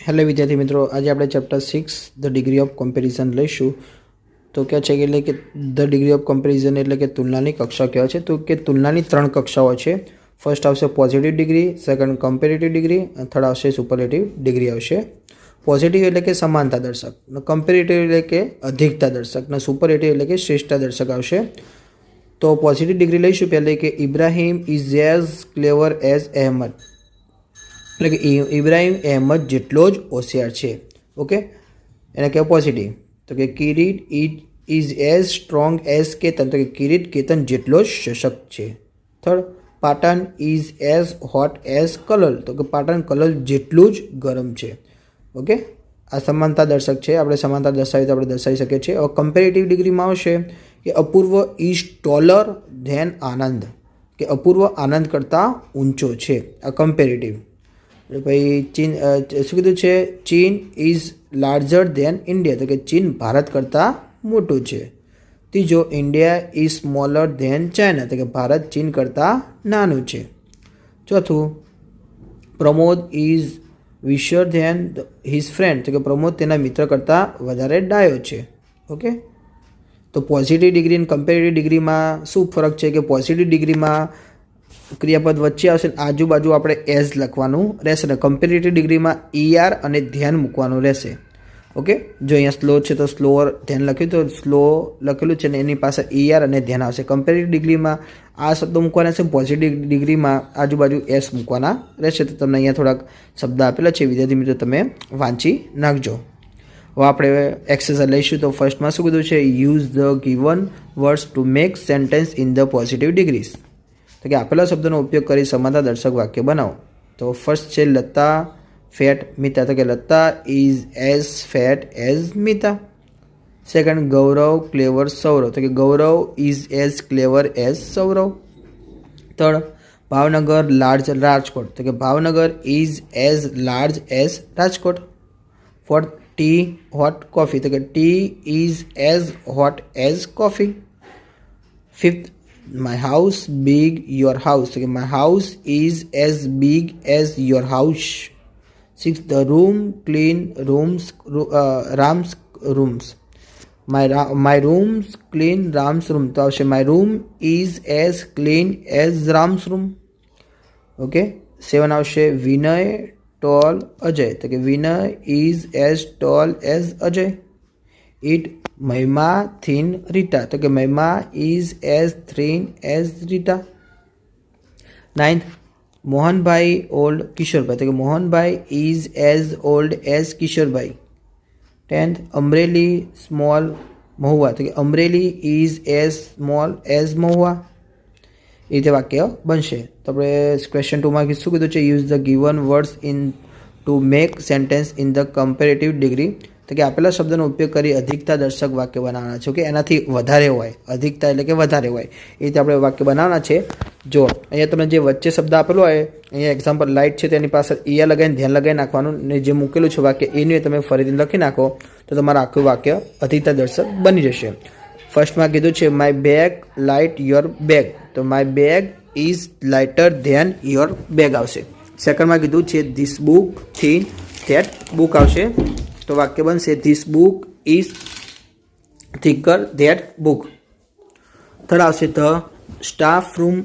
Hello વિદ્યાર્થી મિત્રો, આજે આપણે chapter 6 the degree of comparison લઈશું. તો क्या છે એટલે કે ધ ડિગ્રી ઓફ કમ્પેરિઝન એટલે કે તુલનાની કક્ષા કહેવાય છે. તો કે તુલનાની ત્રણ કક્ષાઓ છે. ફર્સ્ટ આવશે positive degree, second comparative degree અને થર્ડ આવશે સુપરલેટિવ ડિગ્રી આવશે. પોઝિટિવ એટલે કે સમાનતા દર્શક, કમ્પેરેટિવ એટલે કે અધિકતા દર્શક અને સુપરલેટિવ એટલે કે શ્રેષ્ઠતા દર્શક આવશે. તો પોઝિટિવ ડિગ્રી લઈશું પહેલે કે Ibrahim is as clever as Ahmed, એટલે કે ઇબ્રાહિમ અહેમદ જેટલો જ હોશિયાર છે. ઓકે, એને કહેવાય પોઝિટિવ. તો કે Kirit is as strong as Ketan, તો કે કિરીટ કેતન જેટલો જ સશક્ત છે. Third, Patan is as hot as colour, તો કે પાટણ કલર જેટલું જ ગરમ છે. ઓકે, આ સમાનતા દર્શક છે. આપણે સમાનતા દર્શાવી તો આપણે દર્શાવી શકીએ છીએ. હવે કમ્પેરેટિવ ડિગ્રીમાં આવશે કે અપૂર્વ ઇઝ ટોલર ધેન આનંદ, કે અપૂર્વ આનંદ કરતાં ઊંચો છે. આ કમ્પેરેટિવ. ભાઈ ચીન શું કીધું છે? ચીન ઇઝ લાર્જર ધેન ઇન્ડિયા, તો કે ચીન ભારત કરતાં મોટું છે. ત્રીજો, India is smaller than China, તો કે ભારત ચીન કરતાં નાનું છે. ચોથું, Pramod is wiser than his friend, તો કે પ્રમોદ તેના મિત્ર કરતાં વધારે ડાયો છે. ઓકે, તો પોઝિટિવ ડિગ્રી અને કમ્પેરેટિવ ડિગ્રીમાં શું ફરક છે કે પોઝિટિવ ડિગ્રીમાં ક્રિયાપદ વચ્ચે આવશે આજુબાજુ આપણે એઝ લખવાનું રહેશે ને કમ્પેરેટિવ ડિગ્રીમાં ER અને ધ્યાન મૂકવાનું રહેશે. ઓકે, જો અહીંયા સ્લો છે તો સ્લોઅર ધ્યાન લખ્યું તો સ્લો લખેલું છે ને એની પાસે ER અને ધ્યાન આવશે. કમ્પેરેટિવ ડિગ્રીમાં આ શબ્દો મૂકવાના છે, પોઝિટિવ ડિગ્રીમાં આજુબાજુ એસ મૂકવાના રહેશે. તો તમને અહીંયા થોડાક શબ્દ આપેલા છે, વિદ્યાર્થી મિત્રો તમે વાંચી નાખજો. હવે આપણે એક્સરસાઇઝ લઈશું. તો ફર્સ્ટમાં શું કીધું છે? Use the given words to make sentence in the positive degrees, તો કે આપેલા શબ્દોનો ઉપયોગ કરી સમાનતા દર્શક વાક્ય બનાવો. તો ફર્સ્ટ છે લતા ફેટ મિતા, તો કે Lata is as fat as Mita. Second, Gaurav clever Saurav, તો કે Gaurav is as clever as Saurav. Third, Bhavnagar large Rajkot, તો કે Bhavnagar is as large as Rajkot. Fourth, tea hot coffee, તો કે tea is as hot as coffee. Fifth, my house big your house, so my house is as big as your house. Sixth, the room clean Ram's rooms, my rooms clean Ram's room, તો આવશે my room is as clean as Ram's room. Okay, 7 આવશે વિનય tall Ajay, તો કે વિનય is as tall as Ajay. 8, મહિમા thin Rita, તો કે Mahima is as thin as Rita. 9th, Mohanbhai old Kishorbhai, તો કે Mohanbhai is as old as Kishorbhai. 10th, Amreli small Mahuva, તો કે Amreli is as small as Mahuva. એ રીતે વાક્ય બનશે. તો આપણે ક્વેશ્ચન 2માં શું કીધું છે? Use the given words in to make sentence in the comparative degree, તો કે આપેલા શબ્દનો ઉપયોગ કરી અધિકતા દર્શક વાક્ય બનાવવાના છે. કે એનાથી વધારે હોય, અધિકતા એટલે કે વધારે હોય, એ રીતે આપણે વાક્ય બનાવવાના છે. જો અહીંયા તમે જે વચ્ચે શબ્દ આપેલો હોય, અહીંયા એક્ઝામ્પલ લાઇટ છે તેની પાસે ER લગાવીને ધ્યાન લગાવી નાખવાનું, ને જે મૂકેલું છે વાક્ય એનું તમે ફરીથી લખી નાખો તો તમારું આખું વાક્ય અધિકતા દર્શક બની જશે. ફર્સ્ટમાં કીધું છે my bag light your bag, તો my bag is lighter than your bag આવશે. સેકન્ડમાં કીધું છે this book thin that book આવશે, તો વાક્ય બનશે this book is thicker that book. Third આવશે the staff room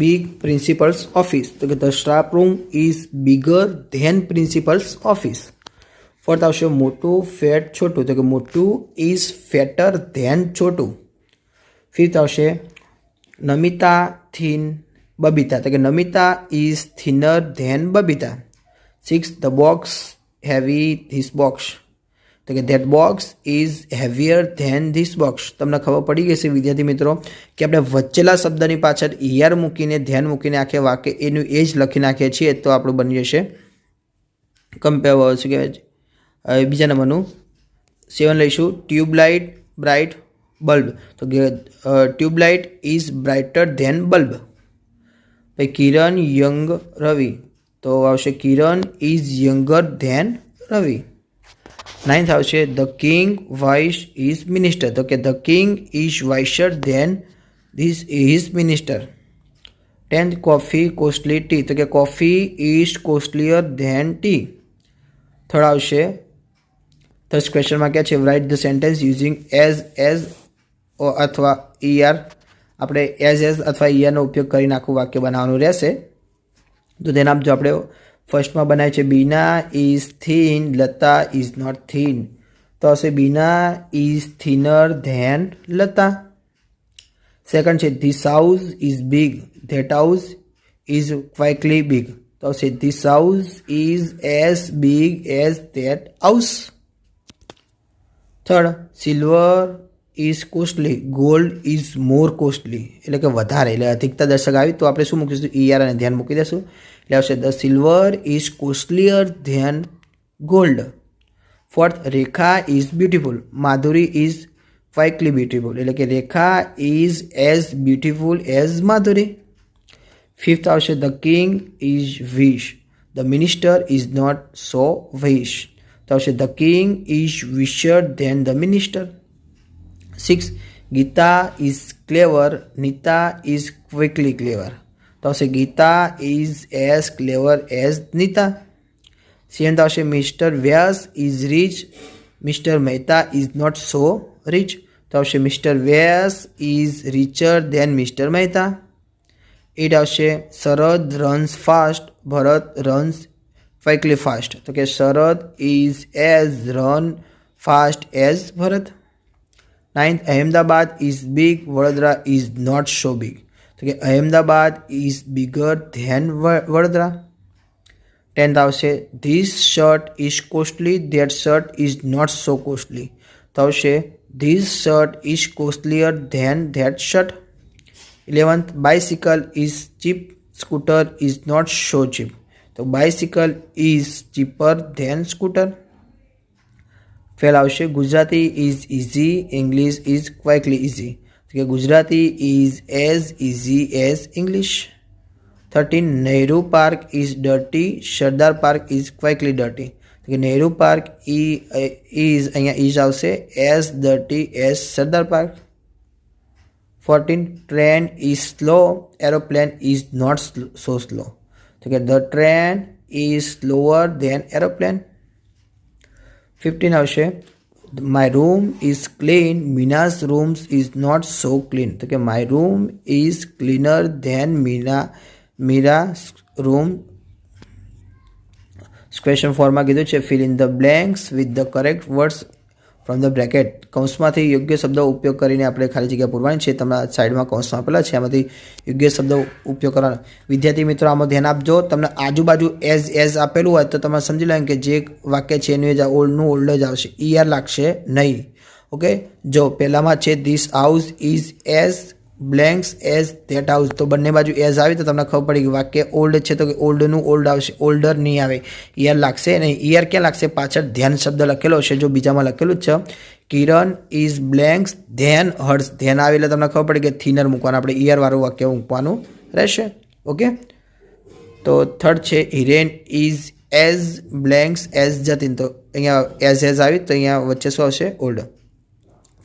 big principal's office, તો કે the staff room is bigger than principal's office. Fourth આવશે મોટું ફેટ છોટું, તો કે Motu is fatter than Chhotu. Fifth આવશે નમિતા થીન બબીતા, તો કે Namita is thinner than Babita. Six, the box heavy this box, તો કે that box is heavier than this box. તમને ખબર પડી ગઈ છે વિદ્યાર્થી મિત્રો કે આપણે વચ્ચેલા શબ્દની પાછળ ER મૂકીને ધ્યાન મૂકીને આખે વાક્ય એનું એ જ લખી નાખીએ છીએ તો આપણું બની જશે શું કહેવાય. બીજા નંબરનું 7 લઈશું ટ્યુબલાઇટ બ્રાઇટ બલ્બ, તો કે tube light is brighter than bulb. પછી કિરણ યંગ રવિ, તો આવશે Kiran is younger than Ravi. 9th આવશે the king wise is minister, તો કે the king is wiser than this is minister. 10th coffee costly tea, તો કે coffee is costlier than tea. Third આવશે third ક્વેશ્ચનમાં ક્યાં છે write the sentence using as અથવા ER આપણે એઝ અથવા ERનો ઉપયોગ કરીને આખું વાક્ય બનાવવાનું રહેશે. તો તેના જો આપણે ફર્સ્ટમાં બનાવે છે Bina is thin, Lata is not thin. તો હશે Bina is thinner than Lata. Second છે this house is big, that house is equally big. તો હશે this house is as big as that house. Third silver is costly, gold is more costly. એટલે કે વધારે, એટલે અધિકતા દર્શક આવી તો આપણે શું મૂકીશું ER અને ધ્યાન મૂકી દઈશું. એટલે આવશે the silver is costlier than gold. Fourth Rekha is beautiful, Madhuri is equally beautiful. એટલે કે Rekha is as beautiful as Madhuri. Fifth આવશે the king is wise, the minister is not so wise. તો આવશે the king is wiser than the minister. 6 Gita is clever, Nita is equally clever. તો આવશે Gita is as clever as Nita. 7th આવશે mister Vyas is rich, mister Mehta is not so rich. તો આવશે mister Vyas is richer than mister Mehta. 8 આવશે Sharad runs fast, Bharat runs equally fast. તો કે Sharad is as run fast as Bharat. 9th Ahmedabad is big, Vadodara is not so big. તો કે Ahmedabad is bigger than Vadodara. 10th આવશે this shirt is costly, that shirt is not so costly. તો આવશે this shirt is costlier than that shirt. 11th bicycle is cheap, scooter is not so cheap. તો bicycle is cheaper than scooter. 12 આવશે Gujarati is easy, English is equally easy. તો કે Gujarati is as easy as English. 13 Nehru park is dirty, Sardar park is equally dirty. તો કે Nehru park is અહીંયા is આવશે as dirty as Sardar park. 14 train is slow, aeroplane is not so slow. તો કે the train is slower than aeroplane. 15 આવશે my room is clean, Meena's rooms is not so clean. તો કે my room is cleaner than Meera's room. Question ફોરમાં કીધું છે fill in the blanks with the correct words from the bracket. કૌંસમાંથી યોગ્ય શબ્દો ઉપયોગ કરીને આપણે ખાલી જગ્યા પૂરવાની છે. તમારા સાઈડમાં કૌંસમાં આપેલા છે, આમાંથી યોગ્ય શબ્દો ઉપયોગ કરવાના. વિદ્યાર્થી મિત્રો આમાં ધ્યાન આપજો. તમને આજુબાજુ એઝ આપેલું હોય તો તમે સમજી લો કે જે વાક્ય છે એનું ઓલ્ડનું ઓલ્ડ જ આવશે, ER લાગશે નહીં. ઓકે, જો પહેલામાં છે this house is as blanks as that house. તો બંને બાજુ એઝ આવી તો તમને ખબર પડી કે વાક્ય ઓલ્ડ છે તો કે ઓલ્ડનું ઓલ્ડ આવશે, ઓલ્ડર નહીં આવે, ER લાગશે નહીં. ER ક્યાં લાગશે? પાછળ ધ્યાન શબ્દ લખેલો છે. જો બીજામાં લખેલું જ છે કિરણ ઇઝ બ્લેન્ક્સ ધેન હર્ષ, ધ્યાન આવે એટલે તમને ખબર પડે કે થિનર મૂકવાનું, આપણે ER વાળું વાક્ય મૂકવાનું રહેશે. ઓકે, તો થર્ડ છે Hiren is as blanks as Jatin. તો અહીંયા એઝ આવી તો અહીંયા વચ્ચે શું આવશે? Old.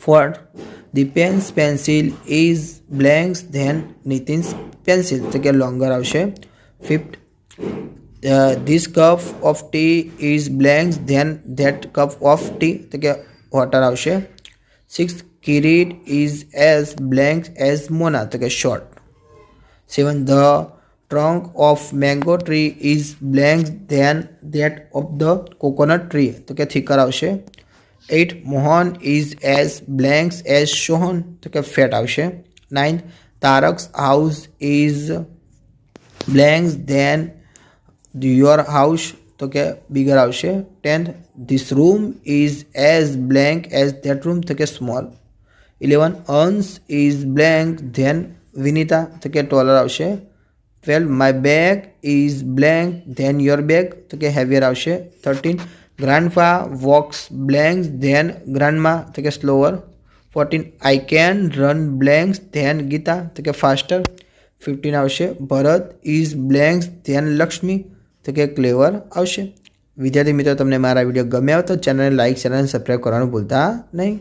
Fourth Dipen's pencil is blanks than Nitin's pencil. તો કે લોંગર આવશે. 5th this cup of tea is blanks than that cup of tea. તો કે વોટર આવશે. 6th Kirit is as blanks as Mona. તો કે short. 7th the trunk of mango tree is blank than that of the coconut tree. તો કે thicker આવશે. 8th Mohan is as blank as Sohan. તો કે fat આવશે. 9th Tarak's house is blank than your house. તો કે bigger આવશે. 10th this room is as blank as that room. તો કે small. 11th Ans is blank than Vinita. તો કે taller આવશે. 12 my bag is blank than your bag. તો કે heavier આવશે. 13 grandpa walks blank than grandma. તો કે slower. 14 I can run blank than Gita. તો કે faster. 15 આવશે ભરત is blank than લક્ષ્મી. તો કે clever આવશે. વિદ્યાર્થી મિત્રો તમને મારા વિડીયો ગમ્યા હોય તો ચેનલને લાઇક, ચેનલને સબસ્ક્રાઈબ કરવાનું ભૂલતા નહીં.